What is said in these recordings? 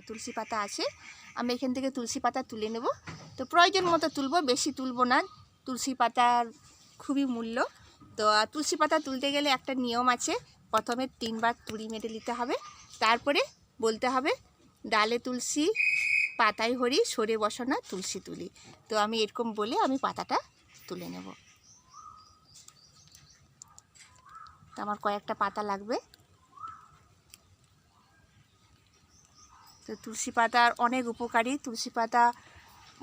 তুলসী পাতা আছে, আমি এখান থেকে তুলসী পাতা তুলে নেব। তো প্রয়োজন মতো তুলব, বেশি তুলব না, তুলসী পাতার খুবই মূল্য। তো তুলসী পাতা তুলতে গেলে একটা নিয়ম আছে, প্রথমে 3 বার তুড়ি মেরে নিতে হবে, তারপরে বলতে হবে ডালে তুলসী পাতায় হরি সরে বসো না তুলসী তুলি। তো আমি এরকম বলে আমি পাতাটা তুলে নেব। তো আমার কয়েকটা পাতা লাগবে। তো তুলসী পাতার অনেক উপকারী, তুলসী পাতা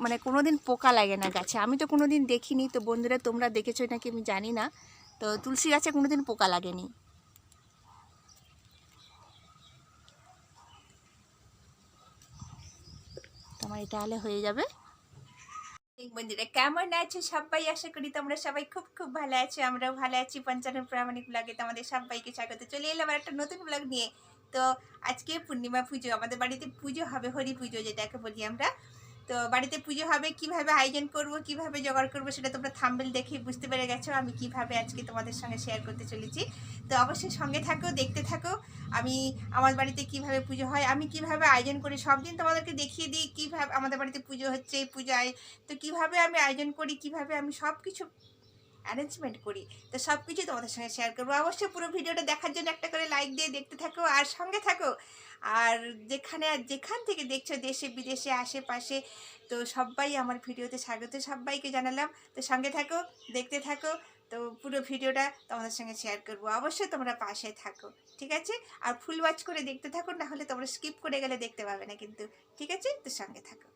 মানে কোনো দিন পোকা লাগে না গাছে, আমি তো কোনো দিন দেখিনি। তো বন্ধুরা তোমরা দেখেছো নাকি আমি জানি না। তো তুলসী গাছে কোনো দিন পোকা লাগেনি। তোমার এটা হলে হয়ে যাবে। বন্ধুরা কেমন আছো সবাই? আশা করি তোমরা সবাই খুব খুব ভালো আছো, আমরাও ভালো আছি। পঞ্চানন প্রামাণিক ব্লগে তোমাদের সবাইকে স্বাগত। চলে এলাম একটা নতুন ব্লগ নিয়ে। তো আজকে পূর্ণিমা পুজো, আমাদের বাড়িতে পুজো হবে, হরি পুজো যেটাকে বলি আমরা। তো বাড়িতে পুজো হবে, কিভাবে আয়োজন করব, কিভাবে জোগাড় করব, সেটা তোমরা থাম্বনেল দেখে বুঝতে পেরে গেছো আমি কিভাবে আজকে তোমাদের সঙ্গে শেয়ার করতে চলেছি। তো অবশ্যই সঙ্গে থাকো, দেখতে থাকো আমি আমার বাড়িতে কিভাবে পুজো হয়, আমি কিভাবে আয়োজন করি। সব দিন তোমাদেরকে দেখিয়ে দিই কিভাবে আমাদের বাড়িতে পুজো হচ্ছে, এই পূজায় তো কিভাবে আমি আয়োজন করি, কিভাবে আমি সব কিছু অ্যারেঞ্জমেন্ট করি। তো সব কিছু তোমাদের সঙ্গে শেয়ার করবো। অবশ্যই পুরো ভিডিওটা দেখার জন্য একটা করে লাইক দিয়ে দেখতে থাকো আর সঙ্গে থাকো। আর যেখান থেকে দেখছো, দেশে বিদেশে আশেপাশে, তো সবাই আমার ভিডিওতে স্বাগত, সবাইকে জানালাম। তো সঙ্গে থাকো, দেখতে থাকো। তো পুরো ভিডিওটা তোমাদের সঙ্গে শেয়ার করবো, অবশ্যই তোমরা পাশে থাকো, ঠিক আছে? আর ফুল ওয়াচ করে দেখতে থাকো, না হলে তোমরা স্কিপ করে গেলে দেখতে পাবে না কিন্তু, ঠিক আছে? তো সঙ্গে থাকো।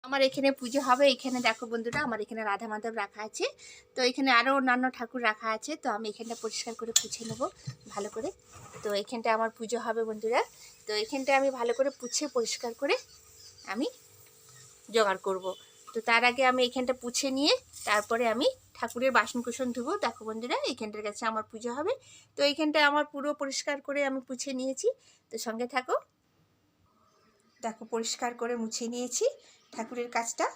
আমার এখানে পুজো হবে, এখানে দেখো বন্ধুরা আমার এখানে রাধা মাধব রাখা আছে। তো এখানে আরও অন্যান্য ঠাকুর রাখা আছে। তো আমি এখানটা পরিষ্কার করে পুছে নেব ভালো করে। তো এখানটা আমার পুজো হবে বন্ধুরা। তো এখানটা আমি ভালো করে পুছে পরিষ্কার করে আমি জোগাড় করব। তো তার আগে আমি এখানটা পুছে নিয়ে তারপরে আমি ঠাকুরের বাসনকুসন ধুবো। দেখো বন্ধুরা এইখানটার কাছে আমার পুজো হবে। তো এইখানটা আমার পুরো পরিষ্কার করে আমি পুছে নিয়েছি। তো সঙ্গে থাকো, দেখো পরিষ্কার করে মুছে নিয়েছি ঠাকুরের কাজটা।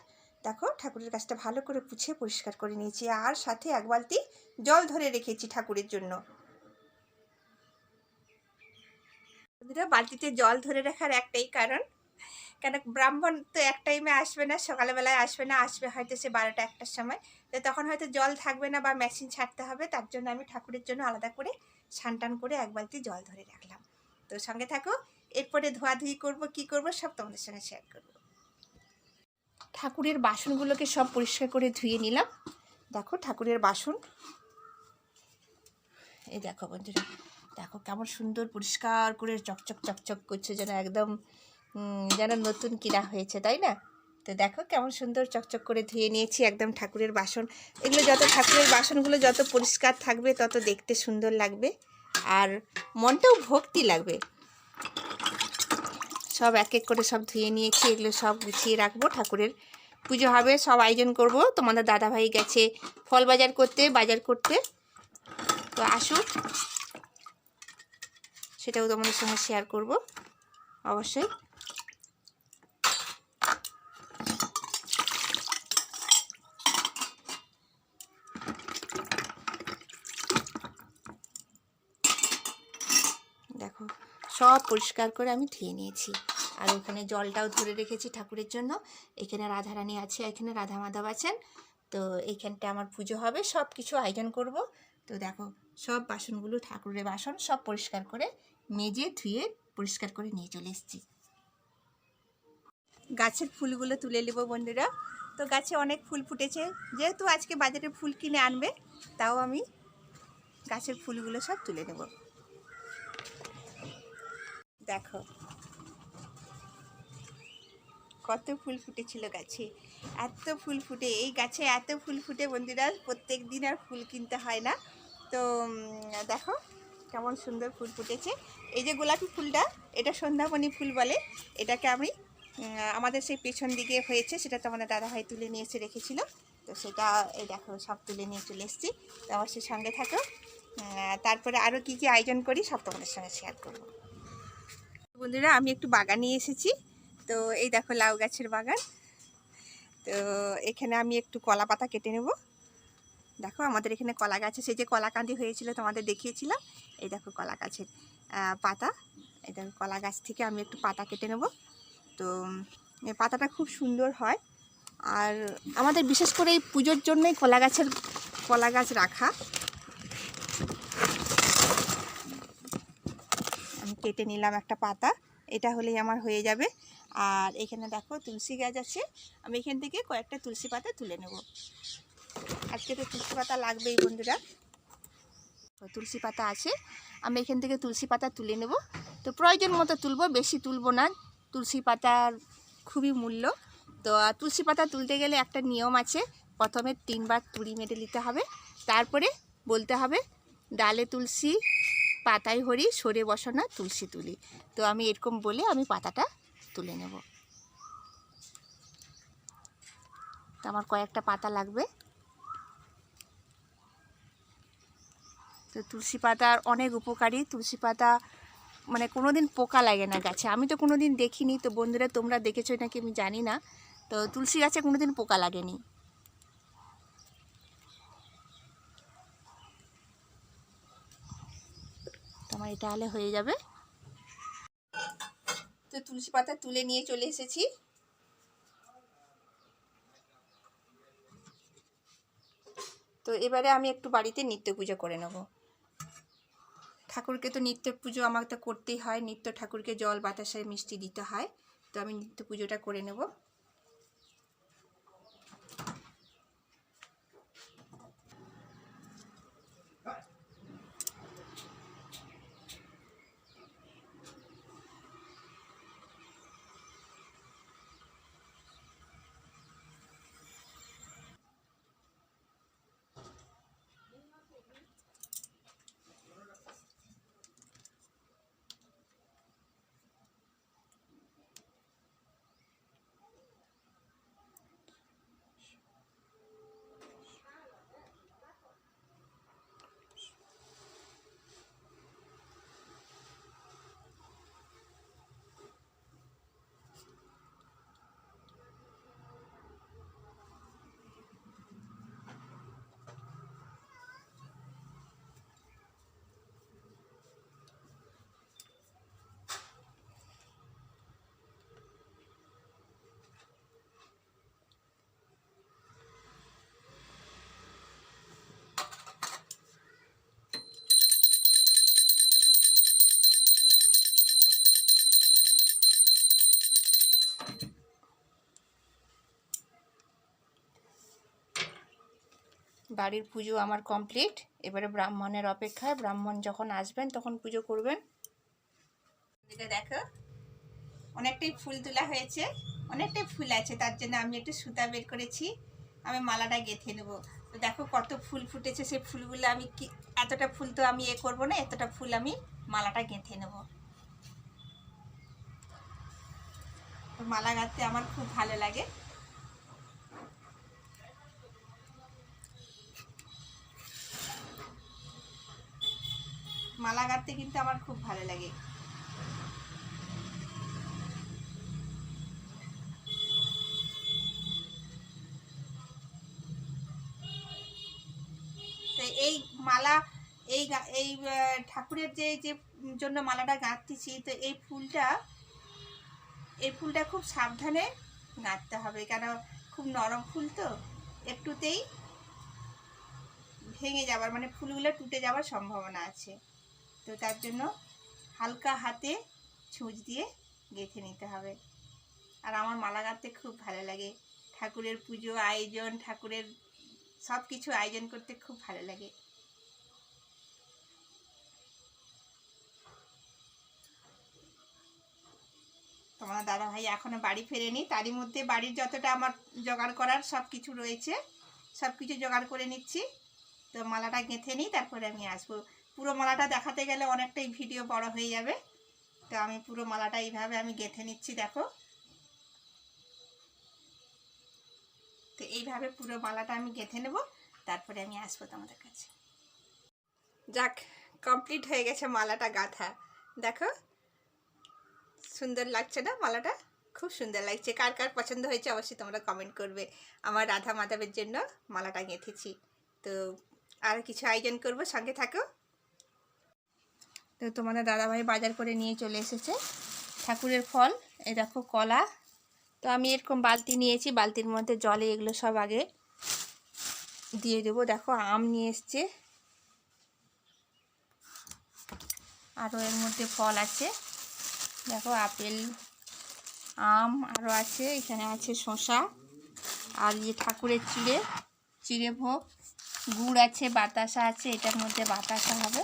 দেখো ঠাকুরের কাজটা ভালো করে পুছে পরিষ্কার করে নিয়েছি, আর সাথে 1 বালতি জল ধরে রেখেছি ঠাকুরের জন্য। বালতিতে জল ধরে রাখার একটাই কারণ, কেন ব্রাহ্মণ তো এক টাইমে আসবে না, সকালবেলায় আসবে না, আসবে হয়তো সে 12টা 1টার সময়। তো তখন হয়তো জল থাকবে না বা মেশিন ছাড়তে হবে, তার জন্য আমি ঠাকুরের জন্য আলাদা করে সানটান করে 1 বালতি জল ধরে রাখলাম। তো সঙ্গে থাকো, এরপরে ধোয়াধুয়ি করবো, কি করব সব তোমাদের সঙ্গে শেয়ার করবো। ঠাকুরের বাসনগুলোকে সব পরিষ্কার করে ধুয়ে নিলাম। দেখো ঠাকুরের বাসন, এই দেখো বন্ধুরা, দেখো কেমন সুন্দর পরিষ্কার করে চকচক চকচক করছে, যেন একদম যেন নতুন কিনা হয়েছে, তাই না? তো দেখো কেমন সুন্দর চকচক করে ধুয়ে নিয়েছি একদম ঠাকুরের বাসন। এগুলো যত ঠাকুরের বাসনগুলো যত পরিষ্কার থাকবে তত দেখতে সুন্দর লাগবে, আর মনটাও ভক্তি লাগবে। সব এক এক করে সব ধুয়ে নিয়েছি, এগুলো সব গুছিয়ে রাখবো। ঠাকুরের পুজো হবে, সব আয়োজন করব। তোমাদের দাদাভাই গেছে ফল বাজার করতে। তো আসুক, সেটাও তোমাদের সঙ্গে শেয়ার করব অবশ্যই। দেখো সব পরিষ্কার করে আমি ধুয়ে নিয়েছি, আর ওখানে জলটাও ধরে রেখেছি ঠাকুরের জন্য। এখানে রাধারানী আছে, এখানে রাধা মাধব আছেন। তো এইখানটা আমার পুজো হবে, সব কিছু আয়োজন করব। তো দেখো সব বাসনগুলো, ঠাকুরের বাসন সব পরিষ্কার করে মেজে ধুয়ে পরিষ্কার করে নিয়ে চলে এসেছি। গাছের ফুলগুলো তুলে নেব বন্ধুরা। তো গাছে অনেক ফুল ফুটেছে, যেহেতু আজকে বাজারে ফুল কিনে আনবে, তাও আমি গাছের ফুলগুলো সব তুলে নেব। দেখো কত ফুল ফুটেছিল গাছে, এত ফুল ফুটে, এই গাছে এত ফুল ফুটে বন্ধুরা, প্রত্যেক দিন আর ফুল কিনতে হয় না। তো দেখো কেমন সুন্দর ফুল ফুটেছে। এই যে গোলাপি ফুলটা, এটা সন্ধ্যামণি ফুল বলে। এটাকে আমি আমাদের সেই পেছন দিকে হয়েছে, সেটা তো আমাদের দাদাভাই তুলে নিয়ে এসে রেখেছিল। তো সেটা এই দেখো সব তুলে নিয়ে চলে এসেছি। তো অবশ্যই সঙ্গে থাকো, তারপরে আরও কী কী আয়োজন করি সব তোমাদের সঙ্গে শেয়ার করবো। বন্ধুরা আমি একটু বাগানে এসেছি। তো এই দেখো লাউ গাছের বাগান। তো এখানে আমি একটু কলা পাতা কেটে নেব। দেখো আমাদের এখানে কলা গাছে সেই যে কলা কাঁদি হয়েছিল তোমাদের দেখিয়েছিলাম, এই দেখো কলা গাছের পাতা, এটা কলা গাছ থেকে আমি একটু পাতা কেটে নেব। তো এই পাতাটা খুব সুন্দর হয়, আর আমাদের বিশেষ করে এই পুজোর জন্যই কলা গাছ রাখা। আমি কেটে নিলাম একটা পাতা, এটা হলেই আমার হয়ে যাবে। আর এখানে দেখো তুলসী গাছ আছে, আমি এখান থেকে কয়েকটা তুলসী পাতা তুলে নেব। আজকে তো তুলসী পাতা লাগবেই বন্ধুরা, তুলসী পাতা আছে, আমি এখান থেকে তুলসী পাতা তুলে নেব। তো প্রয়োজন মতো তুলবো, বেশি তুলবো না, তুলসী পাতার খুবই মূল্য। তো তুলসী পাতা তুলতে গেলে একটা নিয়ম আছে, প্রথমে 3 বার তুড়ি মেরে নিতে হবে, তারপরে বলতে হবে ডালে তুলসী পাতায় হরি, সরে বসো না তুলসী তুলি। তো আমি এরকম বলে আমি পাতাটা তুলে নেব। তো আমার কয়েকটা পাতা লাগবে। তো তুলসী পাতার অনেক উপকারী, তুলসী পাতা মানে কোনো দিন পোকা লাগে না গাছে, আমি তো কোনো দিন দেখিনি। তো বন্ধুরা তোমরা দেখেছো নাকি আমি জানি না, তো তুলসী গাছে কোনো দিন পোকা লাগেনি। তোমার এটা হলে হয়ে যাবে। তো তুলসী পাতা তুলে নিয়ে চলে এসেছি। তো এবারে আমি একটু বাড়িতে নিত্য পুজো করে নেব। ঠাকুরকে তো নিত্য পুজো আমাকে তো করতেই হয়, নিত্য ঠাকুরকে জল বাতাসে মিষ্টি দিতে হয়। তো আমি নিত্য পুজোটা করে নেব। বাড়ির পুজো আমার কমপ্লিট, এবারে ব্রাহ্মণের অপেক্ষায়, ব্রাহ্মণ যখন আসবেন তখন পুজো করবেন। এটা দেখো অনেকটাই ফুল তোলা হয়েছে, অনেকটাই ফুল আছে, তার জন্য আমি একটু সুতা বের করেছি, আমি মালাটা গেঁথে নেব। তো দেখো কত ফুল ফুটেছে, সেই ফুলগুলো আমি কি এতটা ফুল তো আমি করবো না, এতটা ফুল আমি মালাটা গেঁথে নেব। তো মালা গাঁথতে আমার খুব ভালো লাগে। মালা গাঁথতে কিন্তু আমার খুব ভালো লাগে। তো এই মালা এই ঠাকুরের যে জন্য মালাটা গাঁথতেছি, তো এই ফুলটা খুব সাবধানে গাঁথতে হবে, কেন খুব নরম ফুল তো, একটুতেই ভেঙে যাবার মানে ফুলগুলো টুটে যাওয়ার সম্ভাবনা আছে। তো তার জন্য হালকা হাতে ছুঁচ দিয়ে গেঁথে নিতে হবে। আর আমার মালা গাঁথতে খুব ভালো লাগে, ঠাকুরের পুজো আয়োজন, ঠাকুরের সব কিছু আয়োজন করতে খুব ভালো লাগে। তোমার দাদা ভাই এখনো বাড়ি ফেরেনি, তারই মধ্যে বাড়ির যতটা আমার জোগাড় করার সব কিছু রয়েছে, সব কিছু জোগাড় করে নিচ্ছি। তো মালাটা গেঁথে নিই, তারপরে আমি আসবো। পুরো মালাটা দেখাতে গেলে অনেকটাই ভিডিও বড় হয়ে যাবে, তো আমি পুরো মালাটা এইভাবে আমি গেঁথে নিচ্ছি দেখো। তো এইভাবে পুরো মালাটা আমি গেঁথে নেব, তারপরে আমি আসবো তোমাদের কাছে। যাক, কমপ্লিট হয়ে গেছে মালাটা গাঁথা। দেখো সুন্দর লাগছে না মালাটা? খুব সুন্দর লাগছে। কার কার পছন্দ হয়েছে অবশ্যই তোমরা কমেন্ট করবে। আমার রাধা মাধবের জন্য মালাটা গেঁথেছি। তো আর কিছু আয়োজন করব, সঙ্গে থাকো। তো তো তোমাদের দাদাভাই বাজার করে নিয়ে চলে এসেছে ঠাকুরের ফল। এই দেখো কলা। তো আমি এরকম বালতি নিয়েছি, বালতির মধ্যে জলে এগুলো সব আগে দিয়ে দেবো। দেখো আম নিয়ে এসছে, আরও এর মধ্যে ফল আছে। দেখো আপেল, আম আরও আছে। এখানে আছে শসা আর এই ঠাকুরের চিড়ে ভোগ, গুড় আছে, বাতাসা আছে। এটার মধ্যে বাতাসা হবে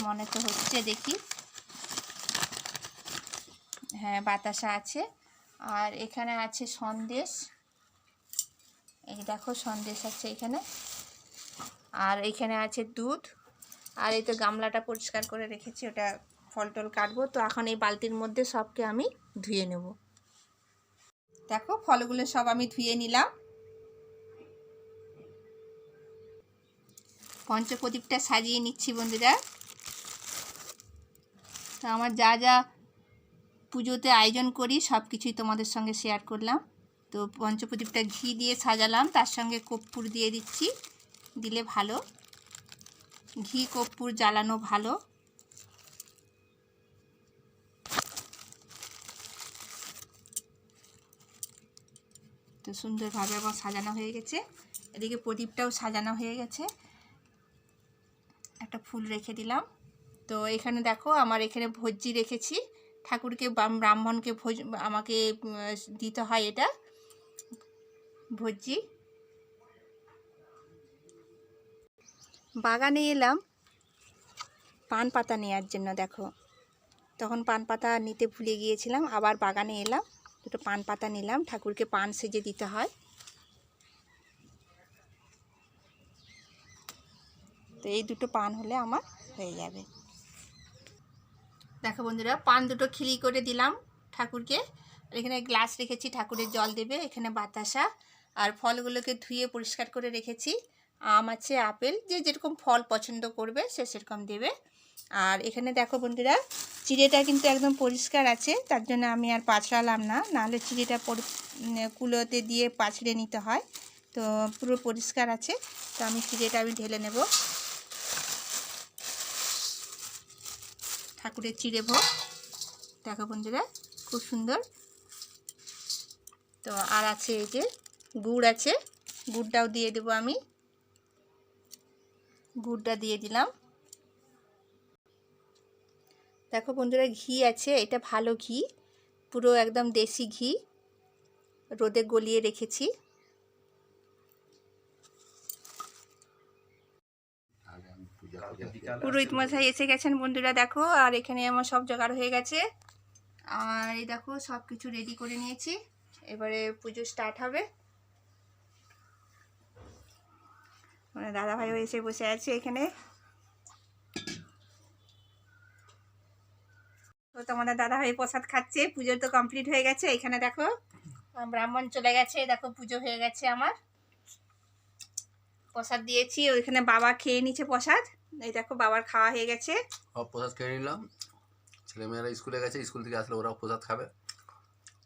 মনে তো হচ্ছে, দেখি। হ্যাঁ বাতাসা আছে। আর এখানে আছে সন্দেশ, এই দেখো সন্দেশ আছে এখানে। আর এখানে আছে দুধ। আর এই তো গামলাটা পরিষ্কার করে রেখেছি, ওটা ফল টল কাটবো। তো এখন এই বালতির মধ্যে সবকে আমি ধুয়ে নেব। দেখো ফলগুলো সব আমি ধুয়ে নিলাম। পঞ্চপ্রদীপটা সাজিয়ে নিচ্ছি বন্ধুরা। তো আমার যা যা পুজোতে আয়োজন করি সব কিছুই তোমাদের সঙ্গে শেয়ার করলাম। তো পঞ্চপ্রদীপটা ঘি দিয়ে সাজালাম, তার সঙ্গে কর্পূর দিয়ে দিচ্ছি, দিলে ভালো। ঘি কর্পূর জ্বালানো ভালো। তো সুন্দরভাবে আমার সাজানো হয়ে গেছে। এদিকে প্রদীপটাও সাজানো হয়ে গেছে, একটা ফুল রেখে দিলাম। তো এখানে দেখো আমার এখানে ভোজ্জি রেখেছি, ঠাকুরকে ব্রাহ্মণকে আমাকে দিতে হয়, এটা ভোজ্জি। বাগানে এলাম পান পাতা নেওয়ার জন্য। দেখো তখন পান পাতা নিতে ভুলে গিয়েছিলাম, আবার বাগানে এলাম, দুটো পান পাতা নিলাম। ঠাকুরকে পান সেজে দিতে হয়। তো এই দুটো পান হলে আমার হয়ে যাবে। দেখো বন্ধুরা পান দুটো খিলি করে দিলাম ঠাকুরকে। এখানে গ্লাস রেখেছি, ঠাকুরের জল দেবে। এখানে বাতাসা আর ফলগুলোকে ধুয়ে পরিষ্কার করে রেখেছি। আম আছে, আপেল, যে যেরকম ফল পছন্দ করবে সে সেরকম দেবে। আর এখানে দেখো বন্ধুরা চিড়েটা কিন্তু একদম পরিষ্কার আছে, তার জন্য আমি আর পাছড়ালাম না, নাহলে চিড়েটা কুলোতে দিয়ে পাছড়ে নিতে হয়। তো পুরো পরিষ্কার আছে, তো আমি চিড়েটা ঢেলে নেব। ঠাকুরের চিড়ে ভোগ দেখো বন্ধুরা খুব সুন্দর। তো আর আছে এই যে গুড় আছে, গুড়টাও দিয়ে দেবো আমি। গুড়টা দিয়ে দিলাম। দেখো বন্ধুরা ঘি আছে, এটা ভালো ঘি, পুরো একদম দেশি ঘি, রোদে গলিয়ে রেখেছি। পুরোহিত মশাই এসে গেছেন বন্ধুরা দেখো। আর এখানে আমার সব জোগাড় হয়ে গেছে। আর এই দেখো সব কিছু রেডি করে নিয়েছি, এবারে পুজো স্টার্ট হবে। মানে দাদাভাইও এসে বসে আছে এখানে। তো তোমাদের দাদাভাই প্রসাদ খাচ্ছে, পুজো তো কমপ্লিট হয়ে গেছে। এখানে দেখো ব্রাহ্মণ চলে গেছে, দেখো পুজো হয়ে গেছে আমার। প্রসাদ দিয়েছি, ওইখানে বাবা খেয়ে নিচ্ছে প্রসাদ। এই দেখো বাবার খাওয়া হয়ে গেছে। প্রসাদ খেয়ে নিলাম। ছেলেমেয়েরা স্কুলে গেছে, স্কুল থেকে আসলে ওরাও প্রসাদ খাবে।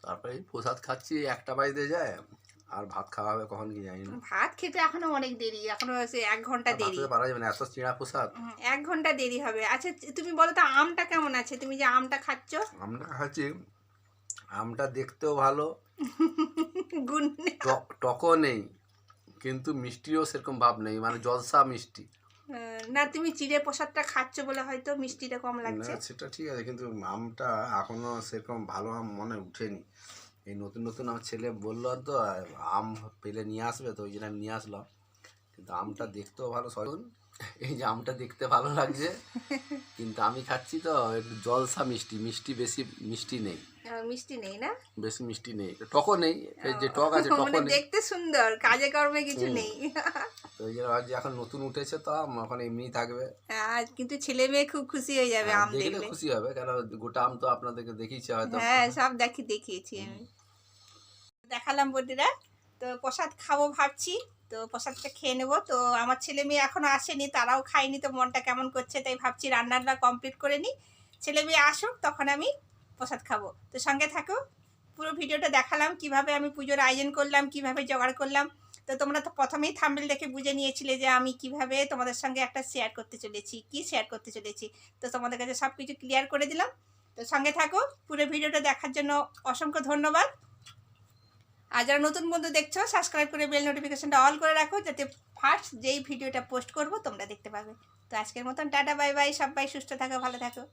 তারপরে প্রসাদ খাচ্ছি, 1টা বাজতে যায়। আর ভাত খাওয়া হবে কখন কি জানি না। ভাত খেতে এখনো অনেক দেরি, এখনো 1 ঘন্টা দেরি। পারা যাবে না, এত চিড়া প্রসাদ। 1 ঘন্টা দেরি হবে। আচ্ছা তুমি বলো তো আমটা কেমন আছে? তুমি যে আমটা খাচ্ছ। আমরা খাচ্ছি, আমটা দেখতেও ভালো, গুণ টকও নেই, কিন্তু মিষ্টিও সেরকম ভাব নেই, মানে জলসা মিষ্টি না। তুমি চিড়ে প্রসাদটা খাচ্ছ বলে হয়তো মিষ্টিটা কম লাগছে। সেটা ঠিক আছে, কিন্তু আমটা এখনো সেরকম ভালো আম মনে উঠেনি। এই নতুন নতুন আমার ছেলে বললো তো আম পেলে নিয়ে আসবে, তো ওই জন্য আমি নিয়ে আসলাম। কিন্তু আমটা দেখতেও ভালো, সরুন। এই যে আমটা দেখতে ভালো লাগছে, কিন্তু আমি খাচ্ছি তো একটু জলসা মিষ্টি, বেশি মিষ্টি নেই। মিষ্টি নেই না, বেশি মিষ্টি নেই, টকও নেই। এই যে টক আছে, টকও নেই। দেখতে সুন্দর, কাজে কর্মে কিছু নেই। তো ওই জন্য ভাবছি এখন নতুন উঠেছে তো আম, এখন এমনিই থাকবে। কিন্তু ছেলে মেয়ে খুব খুশি হয়ে যাবে আম দেখলে। খুশি হবে, কেন গোটা আম তো আপনাদেরকে দেখিয়েছি হয়তো। হ্যাঁ সব দেখিয়েছি আমি, দেখালাম বন্ধুরা। তো প্রসাদ খাবো ভাবছি, তো প্রসাদটা খেয়ে নেবো। তো আমার ছেলে মেয়ে এখনো আসেনি, তারাও খায়নি, তো মনটা কেমন করছে, তাই ভাবছি রান্নাটা কমপ্লিট করে নিই, ছেলে মেয়ে আসুক তখন আমি প্রসাদ খাবো। তো সঙ্গে থাকো, পুরো ভিডিওটা দেখালাম কিভাবে আমি পুজোর আয়োজন করলাম, কিভাবে জোগাড় করলাম। তো তোমরা তো প্রথমেই থাম্বনেল দেখে বুঝে নিয়েছিলে যে আমি কিভাবে তোমাদের সঙ্গে একটা শেয়ার করতে চলেছি, কি শেয়ার করতে চলেছি। তো তোমাদের কাছে সব কিছু ক্লিয়ার করে দিলাম। তো সঙ্গে থাকো, পুরো ভিডিওটা দেখার জন্য অসংখ্য ধন্যবাদ। আর যারা নতুন বন্ধু দেখছো, সাবস্ক্রাইব করে বেল নোটিফিকেশনটা অল করে রাখো, যাতে ফার্স্ট যেই ভিডিওটা পোস্ট করব তোমরা দেখতে পাবে। তো আজকের মতন টাটা, বাই বাই, সবাই সুস্থ থাকো, ভালো থাকো।